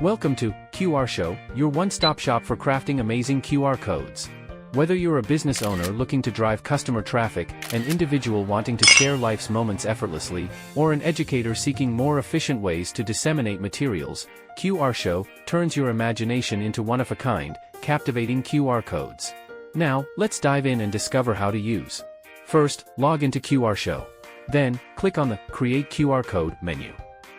Welcome to QRShow, your one-stop shop for crafting amazing QR codes. Whether you're a business owner looking to drive customer traffic, an individual wanting to share life's moments effortlessly, or an educator seeking more efficient ways to disseminate materials, QRShow turns your imagination into one-of-a-kind, captivating QR codes. Now, let's dive in and discover how to use. First, log into QRShow. Then, click on the Create QR Code menu.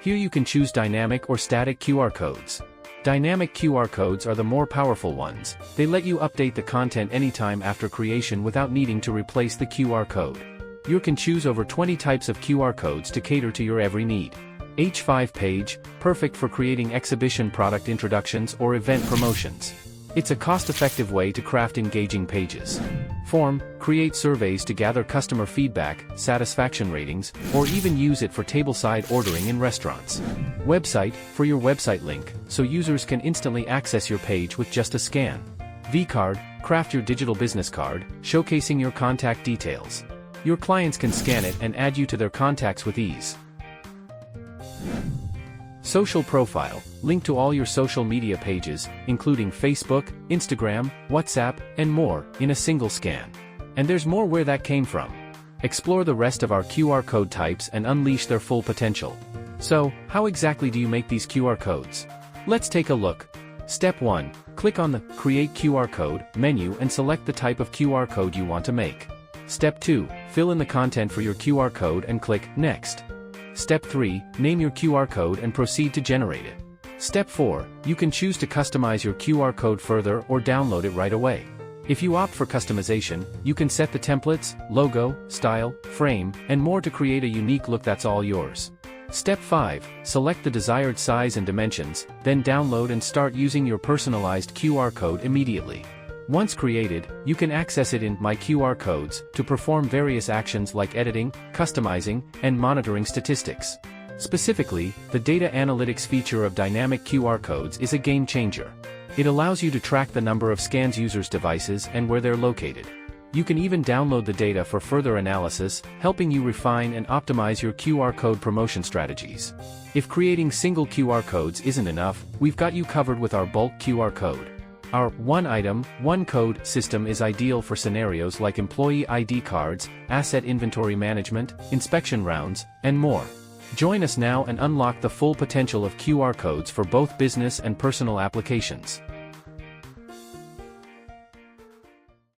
Here you can choose dynamic or static QR codes. Dynamic QR codes are the more powerful ones. They let you update the content anytime after creation without needing to replace the QR code. You can choose over 20 types of QR codes to cater to your every need. H5 page, perfect for creating exhibition product introductions or event promotions. It's a cost-effective way to craft engaging pages. Form, create surveys to gather customer feedback, satisfaction ratings, or even use it for tableside ordering in restaurants. Website, for your website link, so users can instantly access your page with just a scan. V-card, craft your digital business card, showcasing your contact details. Your clients can scan it and add you to their contacts with ease. Social profile, link to all your social media pages, including Facebook, Instagram, WhatsApp, and more, in a single scan. And there's more where that came from. Explore the rest of our QR code types and unleash their full potential. So, how exactly do you make these QR codes? Let's take a look. Step 1. Click on the Create QR Code menu and select the type of QR code you want to make. Step 2. Fill in the content for your QR code and click Next. Step 3. Name your QR code and proceed to generate it. Step 4. You can choose to customize your QR code further or download it right away. If you opt for customization, you can set the templates, logo, style, frame, and more to create a unique look that's all yours. Step 5. Select the desired size and dimensions, then download and start using your personalized QR code immediately. Once created, you can access it in My QR Codes to perform various actions like editing, customizing, and monitoring statistics. Specifically, the data analytics feature of dynamic QR codes is a game changer. It allows you to track the number of scans users' devices and where they're located. You can even download the data for further analysis, helping you refine and optimize your QR code promotion strategies. If creating single QR codes isn't enough, we've got you covered with our bulk QR code. Our one item, one code system is ideal for scenarios like employee ID cards, asset inventory management, inspection rounds, and more. Join us now and unlock the full potential of QR codes for both business and personal applications.